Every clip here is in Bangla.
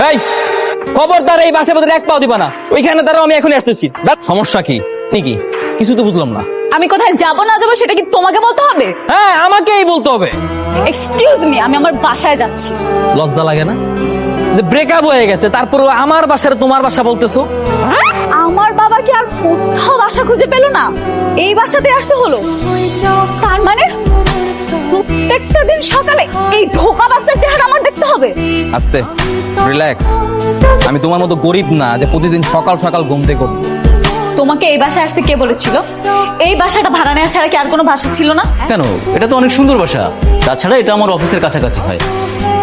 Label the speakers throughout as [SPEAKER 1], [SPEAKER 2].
[SPEAKER 1] এই খবরদার এই বাসের ভিতরে এক পাও দিবা না। ওইখানে দাঁড়াও, আমি এখনই আসতেছি। সমস্যা কি নাকি? কিছু তো বুঝলাম না।
[SPEAKER 2] আমি কোথায় যাব না যাব সেটা কি তোমাকে বলতে হবে?
[SPEAKER 1] হ্যাঁ, আমাকেই বলতে হবে।
[SPEAKER 2] এক্সকিউজ মি, আমি আমার বাসায় যাচ্ছি।
[SPEAKER 1] লজ্জা লাগে না যে ব্রেকআপ হয়ে গেছে তারপরও আমার বাসার তোমার বাসা বলতেছো?
[SPEAKER 2] আমার বাবা কি আর কোথাও বাসা খুঁজে পেল না, এই বাসাতে আসতে হলো? তার মানে প্রত্যেকটা দিন সকালে এই ধোঁকাবাজটার চেহারা আমার দেখতে হবে?
[SPEAKER 1] আস্তে, রিল্যাক্স। আমি তোমার মতো গরিব না যে প্রতিদিন সকাল সকাল ঘুম থেকে উঠবো।
[SPEAKER 2] তোমাকে এই বাসায় আসতে কে বলেছিল? এই বাসাটা ভাড়া নেওয়া ছাড়া কি আর কোনো বাসা ছিল না?
[SPEAKER 3] কেন, এটা তো অনেক সুন্দর বাসা। তাছাড়া এটা আমার অফিসের কাছাকাছি হয়।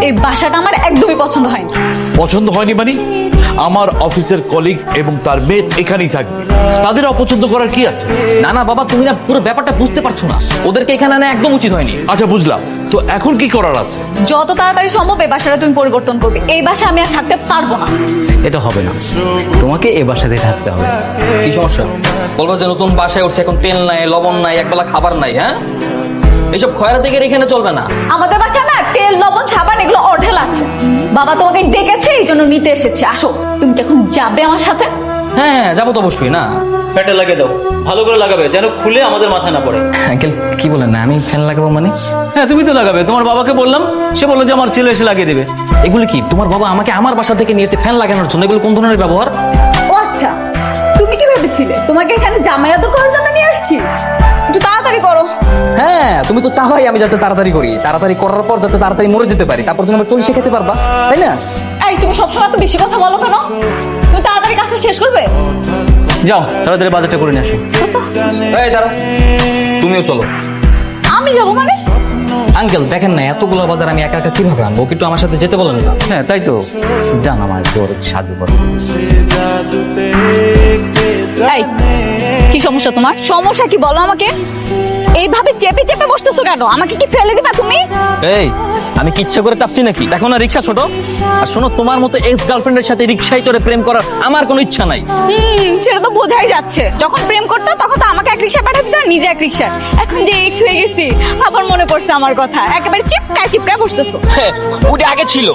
[SPEAKER 2] এই বাসাটা আমার একদমই পছন্দ হয়নি।
[SPEAKER 4] পছন্দ হয়নি মানে? আমার অফিসের কলিগ এবং তার মেয়ে এখানেই থাকবে, তাদের অপছন্দ করার কি আছে?
[SPEAKER 1] না না বাবা, তুমি না পুরো ব্যাপারটা বুঝতে পারছো না। ওদেরকে এখানে আনা একদম উচিত হয়নি।
[SPEAKER 4] আচ্ছা বুঝলাম, তো এখন কি করার আছে?
[SPEAKER 2] যত তাড়াতাড়ি সম্ভব এই বাসাটা তুমি পরিবর্তন করবে। এই বাসা আমি আর থাকতে পারবো না।
[SPEAKER 3] এটা হবে না, তোমাকে এ বাসাতে থাকতে হবে।
[SPEAKER 1] কি সমস্যা? বলবো যে নতুন বাসায় উঠছে, এখন তেল নাই, লবণ নাই, একবেলা খাবার নাই। হ্যাঁ, এইসব খয়রাতি থেকে এখানে চলবে না।
[SPEAKER 2] আমাদের বাসায় না তেল, লবণ, সাবান এগুলো অঢেল আছে। বাবা তোমাকে ডেকেছে, এই জন্য নিতে এসেছে। আসো, তুমি কি এখন যাবে আমার সাথে?
[SPEAKER 1] হ্যাঁ, যাবো তো অবশ্যই। না
[SPEAKER 3] ফ্যানটা লাগিয়ে দাও, ভালো করে লাগাবে যেন খুলে আমাদের মাথায় না পড়ে।
[SPEAKER 1] আঙ্কেল কি বলেন না, আমি ফ্যান লাগাবো মানে?
[SPEAKER 3] হ্যাঁ, তুমি তো লাগাবে। তোমার বাবাকে বললাম, সে বললো যে আমার ছেলে এসে লাগিয়ে দেবে।
[SPEAKER 1] এগুলো কি তোমার বাবা আমাকে আমার বাসা থেকে নিয়ে এসে ফ্যান লাগানোর জন্য? এগুলো কোন ধরনের ব্যবহার?
[SPEAKER 2] ও আচ্ছা, তুমি কি ভেবেছিলে তোমাকে এখানে জামাই আদর করার জন্য নিয়ে আসছি? একটু তাড়াতাড়ি করো।
[SPEAKER 1] হ্যাঁ, তুমি তো চাওয়াই আমি যাতে তাড়াতাড়ি করি, তাড়াতাড়ি করার পর যাতে তাড়াতাড়ি মরে যেতে পারি, তারপর তুমি আমার চুল শিখাতে পারবা, তাই না?
[SPEAKER 2] এই তুমি সবসময় এত বেশি কথা বলো কেন? তুমি তাড়াতাড়ি কাজটা শেষ করবে।
[SPEAKER 3] যাও, তাড়াতাড়ি বাজারটা করে নিয়ে আসো।
[SPEAKER 1] এই দাঁড়াও, তুমিও চলো।
[SPEAKER 2] আমি যাবো মানে?
[SPEAKER 1] আঙ্কেল দেখেন না, এতগুলো বাজার আমি একা একা কিভাবে আনবো? ওকে একটু আমার সাথে যেতে বলেন না।
[SPEAKER 3] হ্যাঁ তাই তো, জান আমার একটু ওর সাহায্য করো।
[SPEAKER 2] এই কি সমস্যা তোমার? সমস্যা কি বলো আমাকে? এইভাবে চেপে চেপে বসতেছো কেন? আমাকে কি ফেলে দিবা তুমি?
[SPEAKER 1] এই, আমি কি ইচ্ছা করে চাপছি নাকি? দেখো না রিক্সা ছোট। আর শোনো, তোমার মতো এক্স গার্লফ্রেন্ডের সাথে রিক্সায় চড়ে প্রেম করার আমার কোনো ইচ্ছা নাই।
[SPEAKER 2] সেটা তো বোঝাই যাচ্ছে। যখন প্রেম করতো তখন তো আমাকে এক রিক্সায় পাঠাতে দিত, নিজে এক রিক্সা। এখন যে এক্স হয়ে গেছি, আবার মনে পড়ছে আমার কথা। একেবারে চিপকায় চিপকায় বসতেছো।
[SPEAKER 1] হ্যাঁ, ওটা আগে ছিল।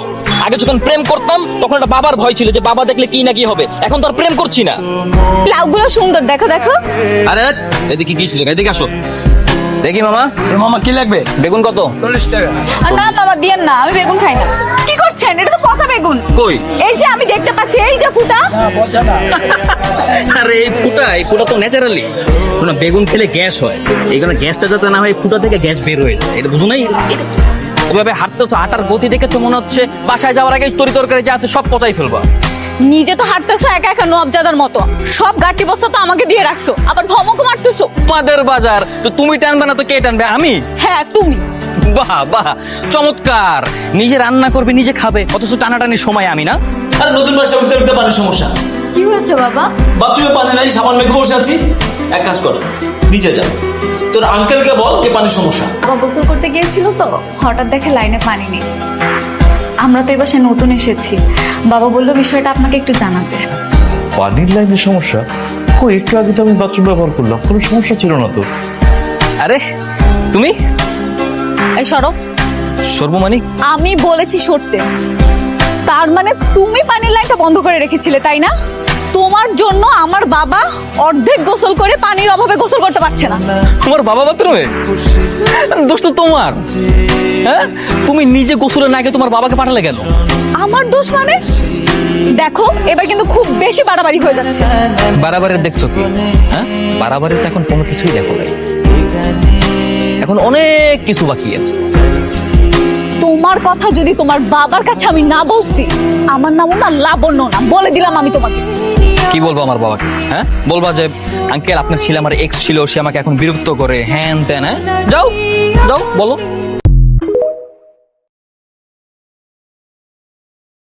[SPEAKER 1] আগে যখন প্রেম করতাম তখন একটা বাবার ভয় ছিল যে বাবা দেখলে কি না কি হবে। এখন তো আর প্রেম করছি না।
[SPEAKER 2] লাউগুলো সুন্দর, দেখো দেখো।
[SPEAKER 1] আরে এদিকে কি ছিল? এদিকে আসো দেখি। মামা,
[SPEAKER 3] মামা কি লাগবে?
[SPEAKER 1] বেগুন কত?
[SPEAKER 3] 40 টাকা।
[SPEAKER 2] না বাবা দিয়েন না, আমি বেগুন খাই না। কি করছেন? এটা তো পচা বেগুন।
[SPEAKER 1] কই?
[SPEAKER 2] এই যে আমি দেখতে পাচ্ছি, এই যে ফুটা।
[SPEAKER 1] আরে এই ফুটা তো ন্যাচারালি। শোনো, বেগুন খেলে গ্যাস হয়। এইখানে গ্যাসটা যাতে না হয়, ফুটা থেকে গ্যাস বের হয়ে যায়। এটা বুঝো নাই? ওইভাবে হাঁটতেছো, হাঁটার গতি দেখে তো মনে হচ্ছে বাসায় যাওয়ার আগে তরি তরকারি যা আছে সব পচাই ফেলবা।
[SPEAKER 2] নিজে তো হাঁটতেছো একা একা নবজাদার মতো। সব গাটি বস্তা তো আমাকে দিয়ে রাখছো, আবার ধমকও মারতেছো।
[SPEAKER 1] তোমাদের বাজার তো তুমি টানবে না তো কে টানবে? আমি?
[SPEAKER 2] হ্যাঁ তুমি।
[SPEAKER 1] বাহ বাহ, চমৎকার। নিজে রান্না করবে, নিজে খাবে, অথচ টানাটানির সময় আমি না।
[SPEAKER 3] আরে নতুন বাসায় উঠতে উঠতে পানির সমস্যা।
[SPEAKER 2] কি হয়েছে বাবা?
[SPEAKER 3] বাথরুমে পানি নাই, সাবান মেখে বসে আছি। এক কাজ কর, নিচে যা, তোর আঙ্কেলকে বল যে পানির সমস্যা।
[SPEAKER 2] বাবা গোসল করতে গিয়েছিল তো, হঠাৎ দেখে লাইনে পানি নেই। আমরা তো এবার নতুন এসেছি, বাবা বললো বিষয়টা আপনাকে একটু জানাতে।
[SPEAKER 4] পানির লাইনের সমস্যা? কই, একটু আগে তো আমি বাথরুম ব্যবহার করলাম, কোনো সমস্যা ছিল না তো।
[SPEAKER 1] আরে তুমি
[SPEAKER 2] এই সরো।
[SPEAKER 1] সর্বমানি,
[SPEAKER 2] আমি বলেছি সরতে। তার মানে তুমি পানির লাইনটা বন্ধ করে রেখেছিলে, তাই না? তোমার জন্য আমার বাবা অর্ধেক গোসল করে পানির অভাবে গোসল করতে পারছে না।
[SPEAKER 1] তোমার বাবা বাথরুমে? দোষ তো তোমার। হ্যাঁ, তুমি নিজে গোসলে না গিয়ে তোমার বাবাকে পাঠালে কেন?
[SPEAKER 2] আমার দোষ মানে? দেখো এবার কিন্তু খুব বেশি বাড়াবাড়ি হয়ে যাচ্ছে।
[SPEAKER 1] বাড়াবাড়ির দেখছো কি? হ্যাঁ, বাড়াবাড়িতে এখন কোনো কিছুই দেখো নাই। এখন অনেক কিছু বাকি আছে।
[SPEAKER 2] তোমার কথা যদি তোমার বাবার কাছে আমি না বলছি, আমার নামও না লাবণ্য না, বলে দিলাম আমি তোমাকে।
[SPEAKER 1] কি বলবো আমার বাবাকে? হ্যাঁ, বলবা যে আঙ্কেল আপনার ছেলে আমার এক্স ছিল, সে আমাকে এখন বিরক্ত করে, হ্যান ত্যান। হ্যাঁ, যাও যাও বলো।